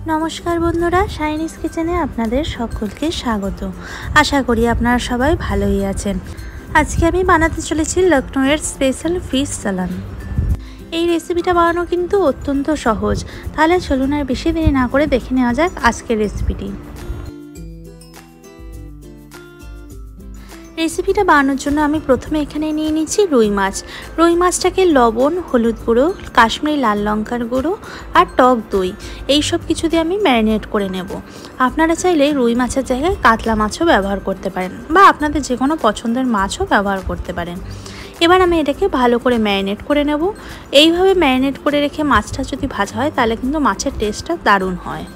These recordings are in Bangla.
নমস্কার বন্ধুরা, শাইনিজ কিচেনে আপনাদের সকলকে স্বাগত। আশা করি আপনারা সবাই ভালোই আছেন। আজকে আমি বানাতে চলেছি লখনউয়ের স্পেশাল ফিশ সালান। এই রেসিপিটা বানানো কিন্তু অত্যন্ত সহজ। তাহলে চলুন আর বেশি দেরি না করে দেখে নেওয়া যাক আজকের রেসিপিটি। রেসিপিটা বানানোর জন্য আমি প্রথমে এখানে নিয়ে নিচ্ছি রুই মাছ। রুই মাছটাকে লবণ, হলুদ গুঁড়ো, কাশ্মীরি লাল লঙ্কার গুঁড়ো আর টক দই এই সব কিছু দিয়ে আমি ম্যারিনেট করে নেব। আপনারা চাইলে রুই মাছের জায়গায় কাতলা মাছও ব্যবহার করতে পারেন বা আপনাদের যে কোনো পছন্দের মাছও ব্যবহার করতে পারেন। এবার আমি এটাকে ভালো করে ম্যারিনেট করে নেব। এইভাবে ম্যারিনেট করে রেখে মাছটা যদি ভাজা হয় তাহলে কিন্তু মাছের টেস্টটা দারুণ হয়।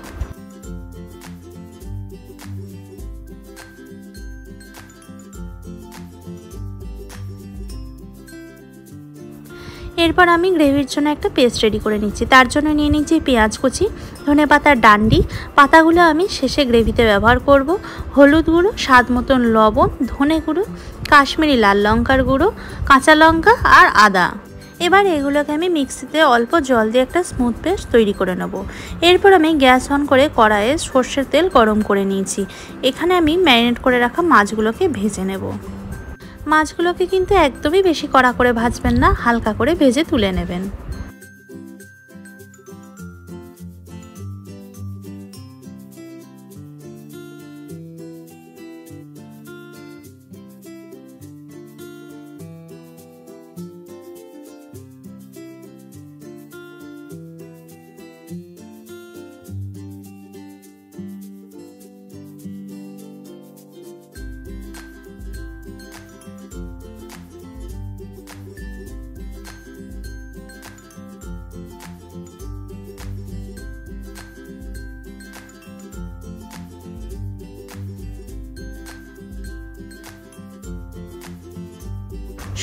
এরপর আমি গ্রেভির জন্য একটা পেস্ট রেডি করে নিচ্ছি। তার জন্য নিয়ে নিচ্ছি পেঁয়াজ কুচি, ধনে পাতার ডান্ডি। পাতাগুলো আমি শেষে গ্রেভিতে ব্যবহার করব। হলুদ গুঁড়ো, স্বাদ মতন লবণ, ধনে গুঁড়ো, কাশ্মীরি লাল লঙ্কার গুঁড়ো, কাঁচা লঙ্কা আর আদা। এবার এগুলোকে আমি মিক্সিতে অল্প জল দিয়ে একটা স্মুথ পেস্ট তৈরি করে নেব। এরপর আমি গ্যাস অন করে কড়াইয়ে সর্ষের তেল গরম করে নিয়েছি। এখানে আমি ম্যারিনেট করে রাখা মাছগুলোকে ভেজে নেব। মাছগুলোকে কিন্তু একদমই বেশি কড়া করে ভাজবেন না, হালকা করে ভেজে তুলে নেবেন।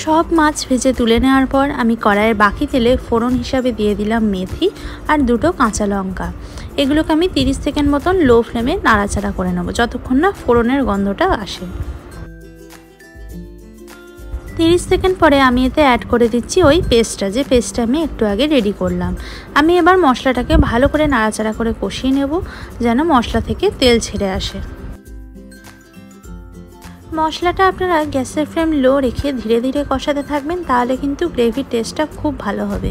সব মাছ ভেজে তুলে নেওয়ার পর আমি কড়াইয়ের বাকি তেলে ফোড়ন হিসাবে দিয়ে দিলাম মেথি আর দুটো কাঁচা লঙ্কা। এগুলোকে আমি 30 সেকেন্ড মতন লো ফ্লেমে নাড়াচাড়া করে নেব যতক্ষণ না ফোড়নের গন্ধটা আসে। 30 সেকেন্ড পরে আমি এতে অ্যাড করে দিচ্ছি ওই পেস্টটা, যে পেস্টটা আমি একটু আগে রেডি করলাম। আমি এবার মশলাটাকে ভালো করে নাড়াচাড়া করে কষিয়ে নেব যেন মশলা থেকে তেল ছেড়ে আসে। মশলাটা আপনারা গ্যাসের ফ্লেম লো রেখে ধীরে ধীরে কষাতে থাকবেন, তাহলে কিন্তু গ্রেভির টেস্টটা খুব ভালো হবে।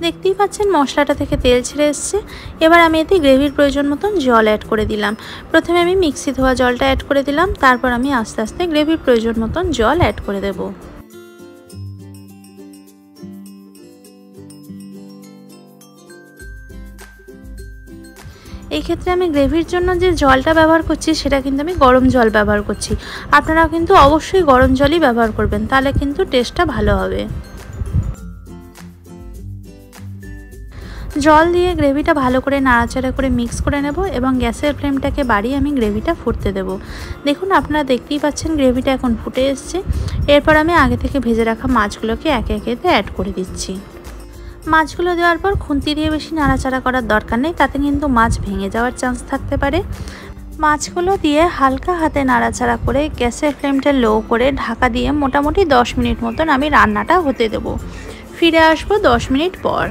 দেখতেই পাচ্ছেন মশলাটা থেকে তেল ছেড়ে এসছে। এবার আমি এতে গ্রেভির প্রয়োজন মতন জল অ্যাড করে দিলাম। প্রথমে আমি মিক্সি ধোয়া জলটা অ্যাড করে দিলাম, তারপর আমি আস্তে আস্তে গ্রেভির প্রয়োজন মতন জল অ্যাড করে দেব। এই ক্ষেত্রে আমি গ্রেভির জন্য যে জলটা ব্যবহার করছি সেটা কিন্তু আমি গরম জল ব্যবহার করছি। আপনারা কিন্তু অবশ্যই গরম জলই ব্যবহার করবেন, তাহলে কিন্তু টেস্টটা ভালো হবে। জল দিয়ে গ্রেভিটা ভালো করে নাড়াচাড়া করে মিক্স করে নেব এবং গ্যাসের ফ্লেমটাকে বাড়িয়ে আমি গ্রেভিটা ফুটতে দেব। দেখুন আপনারা দেখতেই পাচ্ছেন গ্রেভিটা এখন ফুটে এসছে। এরপর আমি আগে থেকে ভেজে রাখা মাছগুলোকে একে একে অ্যাড করে দিচ্ছি। মাছগুলো দেওয়ার পর খুন্তি দিয়ে বেশি নাড়াচাড়া করার দরকার নেই, তাতে কিন্তু মাছ ভেঙে যাওয়ার চান্স থাকতে পারে। মাছগুলো দিয়ে হালকা হাতে নাড়াচাড়া করে গ্যাসের ফ্লেমটা লো করে ঢাকা দিয়ে মোটামুটি 10 মিনিট মতন আমি রান্নাটা হতে দেব। ফিরে আসবো 10 মিনিট পর।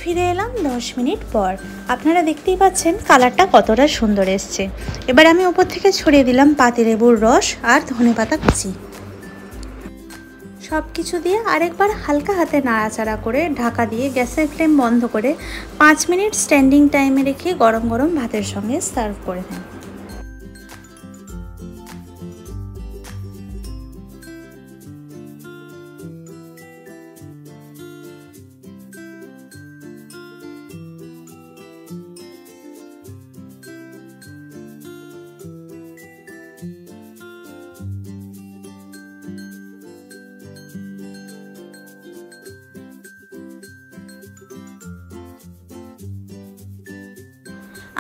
ফিরে এলাম 10 মিনিট পর। আপনারা দেখতেই পাচ্ছেন কালারটা কতটা সুন্দর এসছে। এবার আমি উপর থেকে ছড়িয়ে দিলাম পাতিলেবুর রস আর ধনেপাতা কুচি। সব কিছু দিয়ে আরেকবার হালকা হাতে নাড়াচাড়া করে ঢাকা দিয়ে গ্যাসের ফ্লেম বন্ধ করে 5 মিনিট স্ট্যান্ডিং টাইমে রেখে গরম গরম ভাতের সঙ্গে সার্ভ করে দিন।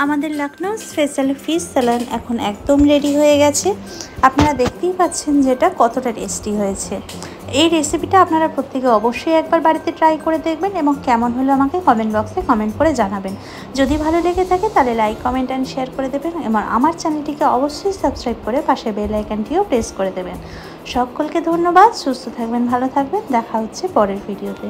আমাদের লখনউ স্পেশাল ফিশ স্যালাড এখন একদম রেডি হয়ে গেছে। আপনারা দেখতেই পাচ্ছেন যে এটা কতটা টেস্টি হয়েছে। এই রেসিপিটা আপনারা প্রত্যেকে অবশ্যই একবার বাড়িতে ট্রাই করে দেখবেন এবং কেমন হলো আমাকে কমেন্ট বক্সে কমেন্ট করে জানাবেন। যদি ভালো লেগে থাকে তাহলে লাইক, কমেন্ট অ্যান্ড শেয়ার করে দেবেন এবং আমার চ্যানেলটিকে অবশ্যই সাবস্ক্রাইব করে পাশে বেল আইকনটিও প্রেস করে দেবেন। সকলকে ধন্যবাদ। সুস্থ থাকবেন, ভালো থাকবেন। দেখা হচ্ছে পরের ভিডিওতে।